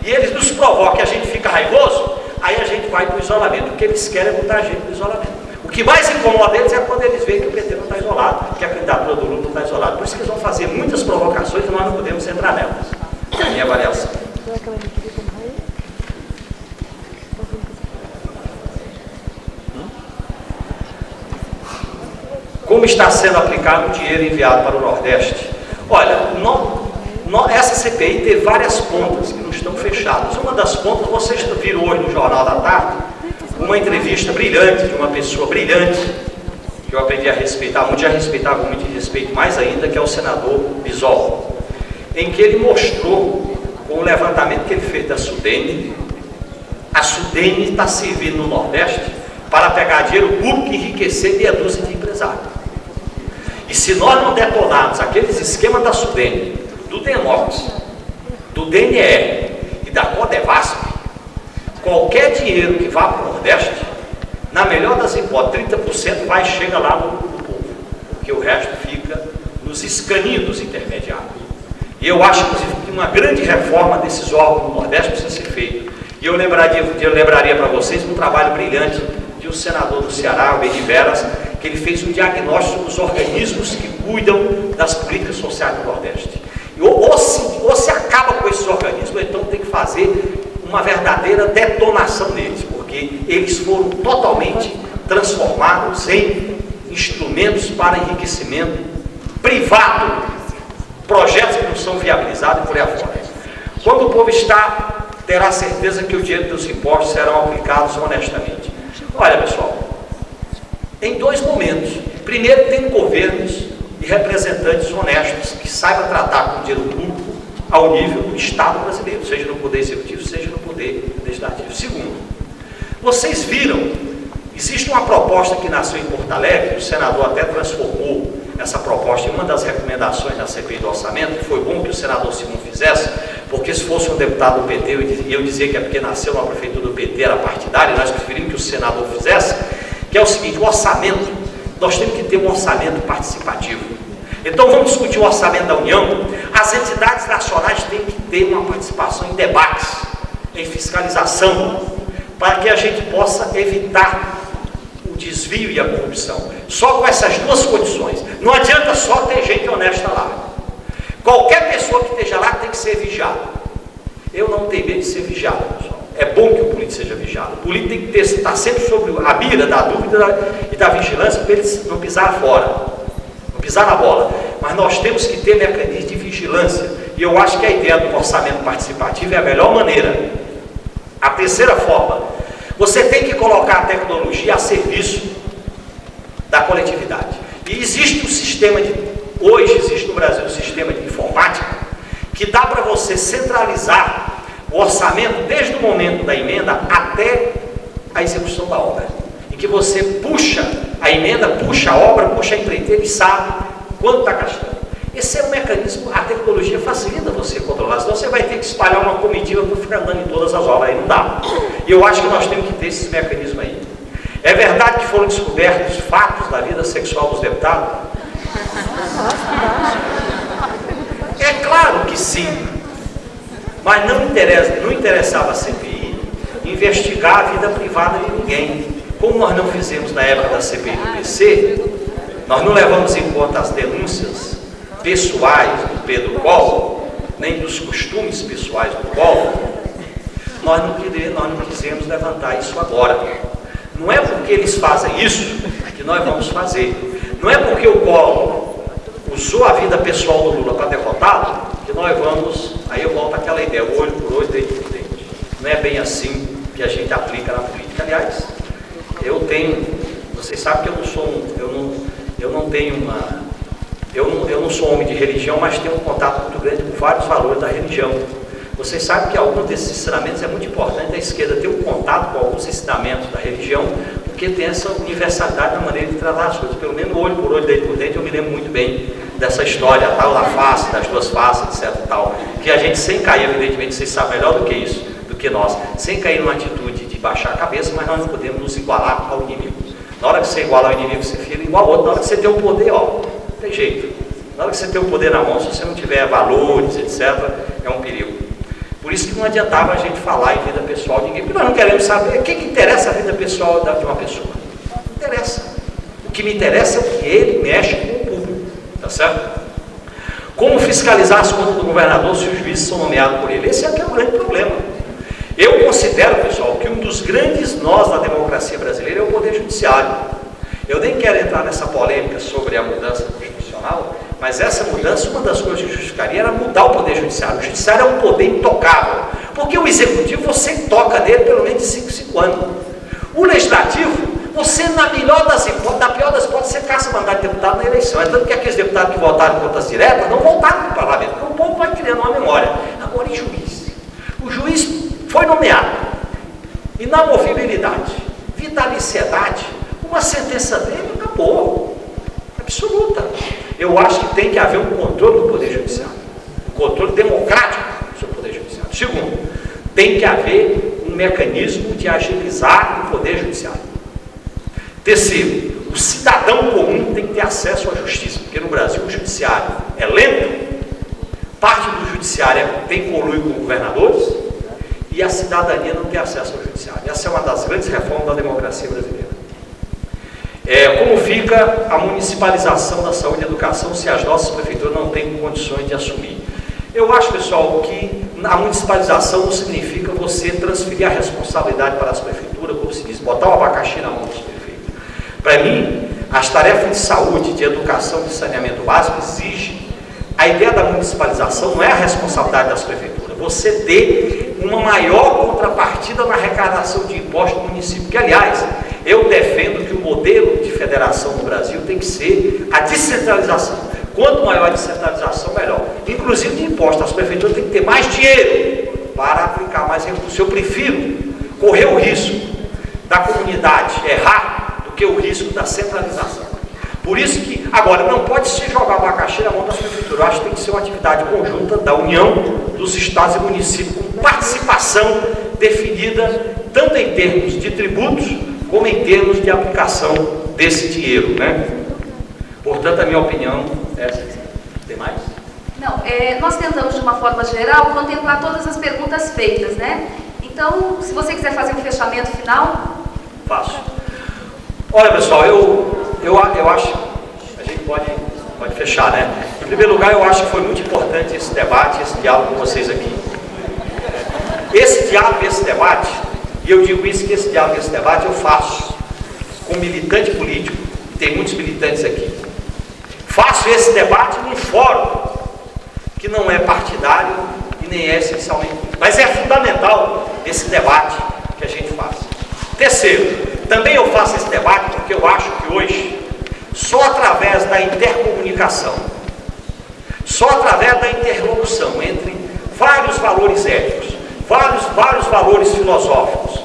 e eles nos provocam e a gente fica raivoso, aí a gente vai para o isolamento. O que eles querem é botar a gente no isolamento. O que mais incomoda eles é quando eles veem que o PT não está isolado, que a candidatura do Lula não está isolada. Por isso que eles vão fazer muitas provocações e nós não podemos entrar nelas. É a minha avaliação. Como está sendo aplicado o dinheiro enviado para o Nordeste? Olha, essa CPI teve várias pontas que não estão fechadas. Uma das pontas, vocês viram hoje no Jornal da Tarde, uma entrevista brilhante de uma pessoa brilhante, que eu aprendi a respeitar muito, já respeitava muito e respeito mais ainda, que é o senador Bisol, em que ele mostrou, com o levantamento que ele fez da Sudene, a Sudene está servindo no Nordeste para pegar dinheiro público e enriquecer meia dúzia de empresários. E se nós não detonarmos aqueles esquemas da Sudene, do Denox, do DNR e da Codevasp, qualquer dinheiro que vá para o Nordeste, na melhor das hipóteses, 30% vai chegar lá no povo, porque o resto fica nos escaninhos dos intermediários. E eu acho, inclusive, que uma grande reforma desses órgãos no Nordeste precisa ser feita. E eu lembraria para vocês um trabalho brilhante de um senador do Ceará, o Beni Veras, que ele fez um diagnóstico dos organismos que cuidam das políticas sociais do Nordeste. E ou se acaba com esses organismos, então tem que fazer uma verdadeira detonação neles, porque eles foram totalmente transformados em instrumentos para enriquecimento privado, projetos que não são viabilizados e por aí afora. Quando o povo terá certeza que o dinheiro dos impostos serão aplicados honestamente. Olha, pessoal, em dois momentos. Primeiro, tem governos e representantes honestos que saibam tratar com o dinheiro público ao nível do Estado brasileiro, seja no Poder Executivo, seja no Poder Legislativo. Segundo, vocês viram, existe uma proposta que nasceu em Porto Alegre, o senador até transformou essa proposta em uma das recomendações da CPI do orçamento, que foi bom que o senador Simão fizesse, porque se fosse um deputado do PT, eu dizia que é porque nasceu uma prefeitura do PT, era partidária, e nós preferimos que o senador fizesse, que é o seguinte: o orçamento, nós temos que ter um orçamento participativo. Então vamos discutir o orçamento da União. As entidades nacionais têm que ter uma participação em debates, em fiscalização, para que a gente possa evitar o desvio e a corrupção. Só com essas duas condições. Não adianta só ter gente honesta lá. Qualquer pessoa que esteja lá tem que ser vigiada. Eu não tenho medo de ser vigiado, pessoal. É bom que o político seja vigiado. O político tem que estar sempre sobre a mira da dúvida e da vigilância, para ele não pisar fora, não pisar na bola. Mas nós temos que ter mecanismos de vigilância. E eu acho que a ideia do orçamento participativo é a melhor maneira. A terceira forma, você tem que colocar a tecnologia a serviço da coletividade. E existe um sistema hoje existe no Brasil um sistema de informática que dá para você centralizar o orçamento desde o momento da emenda até a execução da obra, em que você puxa a emenda, puxa a obra, puxa a empreiteira e sabe quanto está gastando. Esse é um mecanismo, a tecnologia facilita você controlar, senão você vai ter que espalhar uma comitiva para ficar andando em todas as obras, aí não dá. E eu acho que nós temos que ter esses mecanismos aí. É verdade que foram descobertos fatos da vida sexual dos deputados? É claro que sim. Mas não interessava a CPI investigar a vida privada de ninguém. como nós não fizemos na época da CPI do PC, nós não levamos em conta as denúncias pessoais do Pedro Collor, nem dos costumes pessoais do Collor, nós não quisemos levantar isso agora. Não é porque eles fazem isso que nós vamos fazer. Não é porque o Collor usou a vida pessoal do Lula para derrotá-lo que nós vamos, aí eu volto àquela ideia, olho por olho, dente por dente. Não é bem assim que a gente aplica na política. Aliás, vocês sabem que eu não sou homem de religião, mas tenho um contato muito grande com vários valores da religião. Vocês sabem que alguns desses ensinamentos é muito importante a esquerda ter um contato com alguns ensinamentos da religião, porque tem essa universalidade na maneira de tratar as coisas. Pelo menos olho por olho, dente por dente, eu me lembro muito bem dessa história, a tal da face, das duas faces, etc. Tal, que a gente, sem cair, evidentemente, vocês sabem melhor do que isso, do que nós, sem cair numa atitude de baixar a cabeça, mas nós não podemos nos igualar ao inimigo. Na hora que você iguala ao inimigo, você fica igual ao outro. Na hora que você tem o poder, não tem jeito. Na hora que você tem o poder na mão, se você não tiver valores, etc., é um perigo. Por isso que não adiantava a gente falar em vida pessoal de ninguém, porque nós não queremos saber o que interessa a vida pessoal de uma pessoa. Não interessa. O que me interessa é o que ele mexe com o público, tá certo? Como fiscalizar as contas do governador se os juízes são nomeados por ele? Esse aqui é o grande problema. Eu considero, pessoal, que um dos grandes nós da democracia brasileira é o poder judiciário. Eu nem quero entrar nessa polêmica sobre a mudança constitucional, mas essa mudança, uma das coisas que justificaria era mudar o poder judiciário. O judiciário é um poder intocável, porque o executivo você toca nele pelo menos de 5 em 5 anos. O legislativo, você na melhor das hipóteses, na pior das hipóteses, você caça mandato de deputado na eleição. É tanto que aqueles deputados que votaram em contas diretas não voltaram para o parlamento, porque o povo vai criando uma memória. Agora, em juiz? O juiz foi nomeado, inamovibilidade, vitaliciedade, uma sentença dele acabou, absoluta. Eu acho que tem que haver um controle do poder judiciário, um controle democrático sobre o poder judiciário. Segundo, tem que haver um mecanismo de agilizar o poder judiciário. Terceiro, o cidadão comum tem que ter acesso à justiça, porque no Brasil o judiciário é lento, parte do judiciário tem conluio com governadores, e a cidadania não tem acesso ao judiciário. Essa é uma das grandes reformas da democracia brasileira. Como fica a municipalização da saúde e educação se as nossas prefeituras não têm condições de assumir? Eu acho, pessoal, que a municipalização não significa você transferir a responsabilidade para as prefeituras, como se diz, botar o abacaxi na mão dos prefeitos. Para mim, as tarefas de saúde, de educação, de saneamento básico exigem. A ideia da municipalização não é a responsabilidade das prefeituras, você ter uma maior contrapartida na arrecadação de impostos do município, que, aliás, eu defendo que o modelo de federação no Brasil tem que ser a descentralização. Quanto maior a descentralização, melhor. Inclusive de impostos, as prefeituras têm que ter mais dinheiro para aplicar mais recursos. Eu prefiro correr o risco da comunidade errar do que o risco da centralização. Por isso que, agora, não pode se jogar abacaxi na mão das prefeituras. Eu acho que tem que ser uma atividade conjunta da União, dos estados e municípios, com participação definida, tanto em termos de tributos, como em termos de aplicação desse dinheiro, né? Portanto, a minha opinião é essa. Tem mais? Não, nós tentamos, de uma forma geral, contemplar todas as perguntas feitas, né? Então, se você quiser fazer um fechamento final... Faço. Olha, pessoal, eu acho, a gente pode fechar, né? Em primeiro lugar, eu acho que foi muito importante esse debate, esse diálogo com vocês aqui. Esse diálogo, esse debate, e eu digo isso, que esse diálogo, esse debate eu faço como militante político, e tem muitos militantes aqui. Faço esse debate num fórum que não é partidário e nem é essencialmente político, mas é fundamental esse debate que a gente faz. Terceiro, também eu faço esse debate porque eu acho que hoje, só através da intercomunicação, só através da interlocução entre vários valores éticos, vários valores filosóficos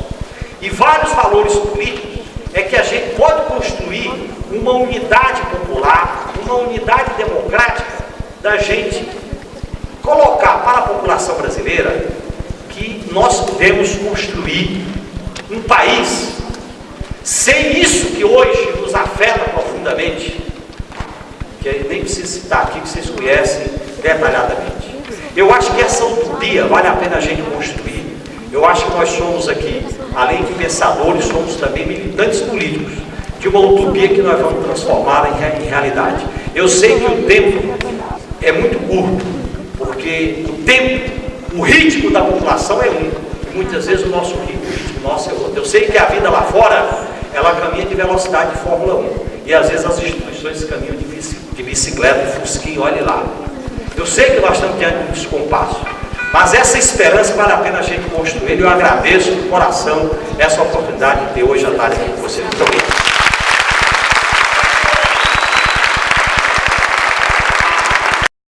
e vários valores políticos, é que a gente pode construir uma unidade popular, uma unidade democrática, da gente colocar para a população brasileira que nós podemos construir um país sem isso que hoje nos afeta profundamente, que eu nem preciso citar aqui, que vocês conhecem detalhadamente. Eu acho que essa utopia vale a pena a gente construir, Eu acho que nós somos aqui, além de pensadores, somos também militantes políticos de uma utopia que nós vamos transformar em realidade. Eu sei que o tempo é muito curto, porque o tempo, o ritmo da população é um, e muitas vezes o nosso ritmo nosso é outro. Eu sei que a vida lá fora, ela caminha de velocidade de Fórmula 1, e às vezes as instituições caminham de bicicleta, de fusquinho, olhe lá. Eu sei que nós estamos diante de um descompasso, mas essa esperança vale a pena a gente construir, e eu agradeço de coração essa oportunidade de ter hoje à tarde aqui com vocês. Muito obrigado.